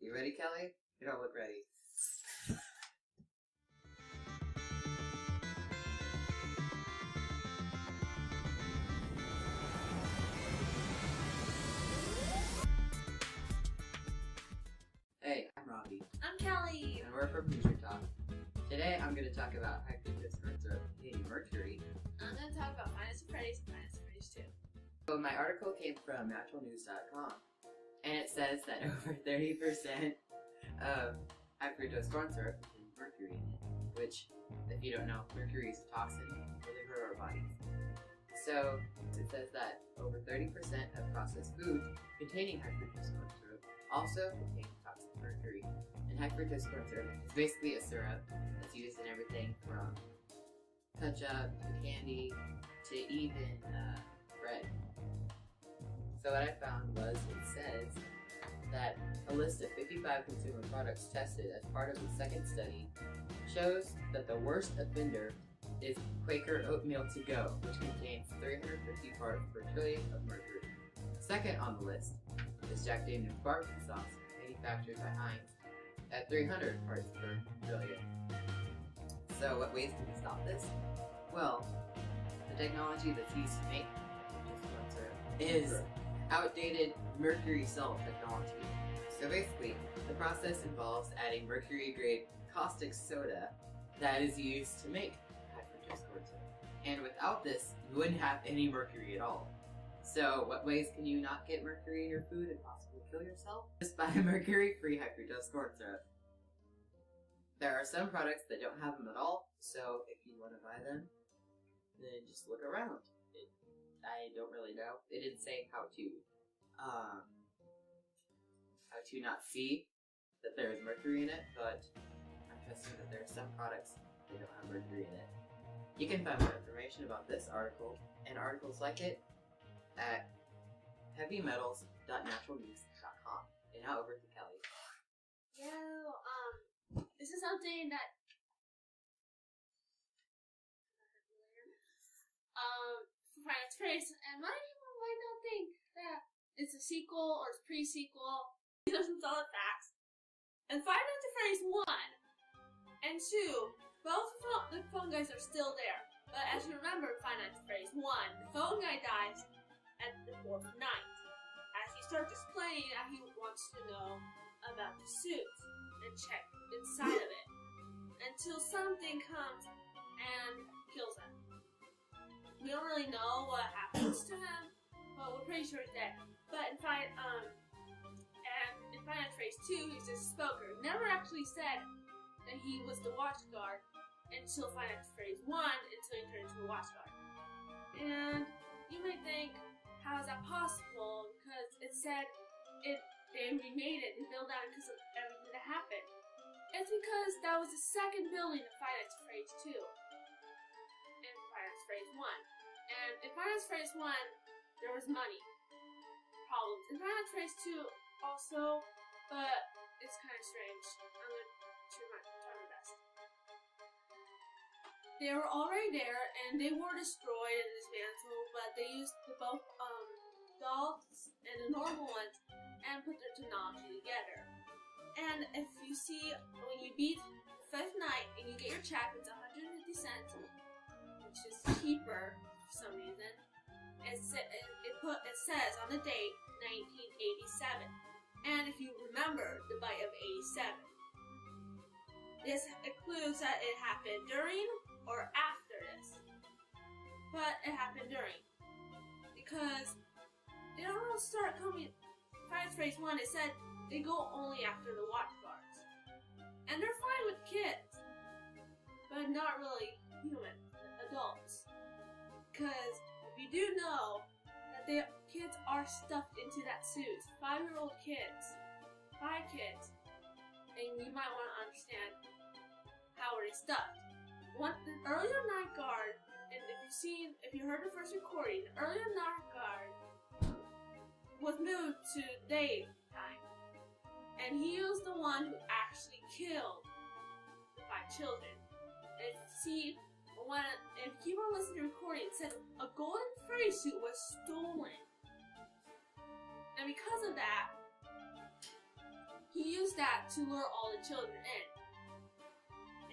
You ready, Kelly? You don't look ready. Hey, I'm Robbie. I'm Kelly. And we're from Hoosier Talk. Today I'm going to talk about high fructose corn syrup containing mercury. I'm going to talk about Finest and Freddy's and Finest and Freddy's too. So my article came from naturalnews.com, and it says that over 30% of high fructose corn syrup contains mercury in it, which, if you don't know, mercury is a toxin that really hurt our bodies. So it says that over 30% of processed foods containing high fructose corn syrup also contain toxic mercury. And high fructose corn syrup is basically a syrup that's used in everything from ketchup to candy to even bread. So what I found was it says that a list of 55 consumer products tested as part of the second study shows that the worst offender is Quaker Oatmeal To Go, which contains 350 parts per trillion of mercury. Second on the list is Jack Daniel's barbecue sauce, manufactured by Heinz, at 300 parts per trillion. So what ways can we stop this? Well, the technology that's used to make corn syrup is outdated mercury salt technology. So basically, the process involves adding mercury-grade caustic soda that is used to make high fructose corn syrup. And without this, you wouldn't have any mercury at all. So what ways can you not get mercury in your food and possibly kill yourself? Just buy mercury-free high fructose corn syrup. There are some products that don't have them at all, so if you want to buy them, then just look around. I don't really know. They didn't say how to not see that there is mercury in it, but I'm trusting that there are some products that don't have mercury in it. You can find more information about this article and articles like it at heavymetals.naturalnews.com. And now over to Kelly. Yo, this is something that Finest Freddy's, and many people might not think that it's a sequel or it's pre-sequel. These are some solid facts. And Five Nights at Freddy's 1 and 2, both the phone guys are still there. But as you remember, Five Nights at Freddy's 1, the phone guy dies at the 4th night. As he starts explaining that he wants to know about the suit and check inside of it. Until something comes and kills him. We don't really know what happens to him, but we're pretty sure he's dead. But in Five Nights at Freddy's 2, he's just a spoker. Never actually said that he was the watch guard until Five Nights at Freddy's 1, until he turned into a watch guard. And you might think, how is that possible? Because it said they remade it and built out because of everything that happened. It's because that was the second building of Five Nights at Freddy's 2 and Five Nights at Freddy's 1. And in Five Nights at Freddy's 1, there was money problems. In Five Nights at Freddy's 2 also, but it's kind of strange. I'm going to try my best. They were already there, and they were destroyed and dismantled, but they used both dolls and the normal ones and put their technology together. And if you see, when you beat the 5th night and you get your check, it's 150 cents, which is cheaper for some reason. It says on the date 1987. And if you remember the bite of 87, this includes that it happened during or after this. But it happened during. Because they don't really start coming. Five Nights at Freddy's 1, it said they go only after the watch guards. And they're fine with kids. But not really human adults. Because if you do know that the kids are stuffed into that suit. 5-year-old kids. 5 kids. And you might want to understand how are they stuffed. The earlier night guard, and if you heard the first recording, the earlier night guard was moved to daytime. And he was the one who actually killed the 5 children. And if you keep on listening to the recording, it said a golden Freddy suit was stolen. And because of that, he used that to lure all the children in.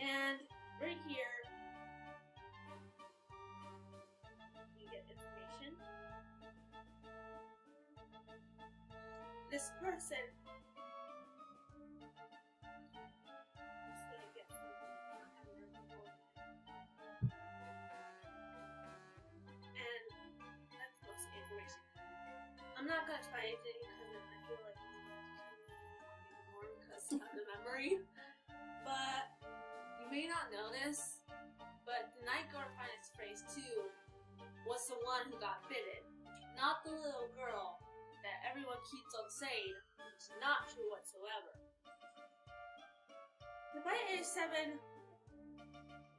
And right here, you get information. This person is going to get and that's most of the information. I'm not going to try anything because I feel like it's more because of the memory. But you may not know this, but the night guard finance phrase 2 was the one who got bitten, not the little girl that everyone keeps on saying, which is not true whatsoever. The bite 87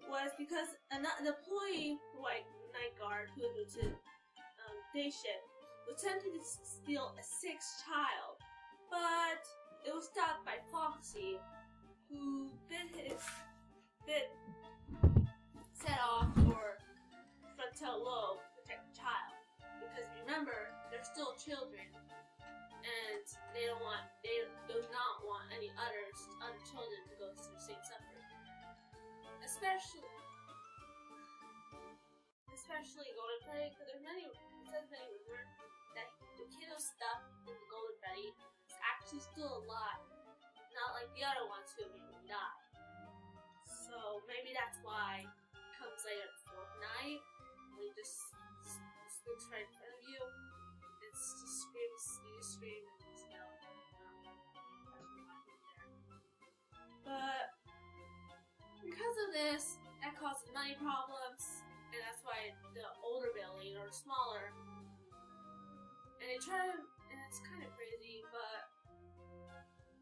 was because an employee, white night guard who was to day shift, was attempting to steal a 6th child, but it was stopped by Foxy, who set off for frontal lobe to protect the child. Because remember, they're still children, and they do not want any other children to go through the same suffering. Especially Golden Freddy, because there's many rumors that the kid who stuffed in the Golden Freddy is actually still alive, not like the other ones who immediately died. So maybe that's why it comes later the 4th night, when he just spooks right in front of you. It's just screams, you scream, and you know, but because of this, that causes money problems, and that's why the older building or smaller, and they try to, and it's kind of crazy, but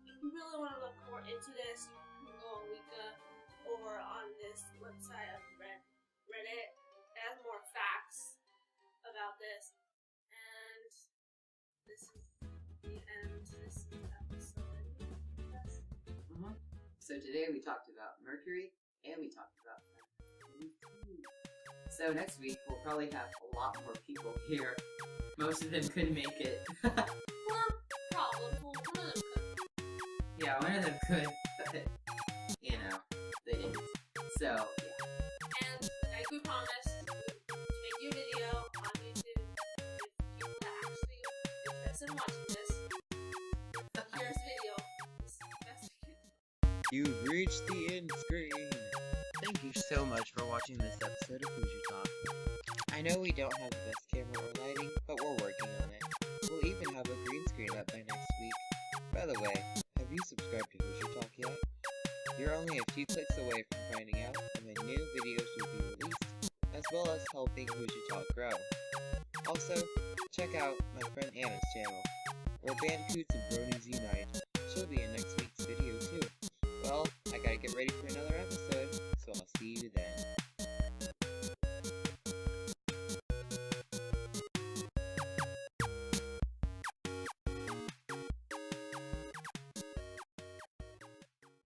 if you really want to look more into this, you can go on Wika or on this website of Reddit. It has more facts about this, and this is the end. This is the episode. So today we talked about Mercury, and we talked about Freddy. So next week we'll probably have a lot more people here. Most of them couldn't make it. Problem. Well, one of them could. Yeah, one of them could, but you know, they didn't. So yeah. And like we promised, to make you a video on YouTube if people that actually interested in watching this. Here's the video. This is the best we can do. You've reached the end screen. Thank you so much for watching this episode of Hoosier Talk. I know we don't have the best camera or lighting, but we're working on it. We'll even have a green screen up by next week. By the way, have you subscribed to Hoosier Talk yet? You're only a few clicks away from finding out when new videos will be released, as well as helping Hoosier Talk grow. Also, check out my friend Anna's channel, where Bandcoots and Bronies unite. She'll be in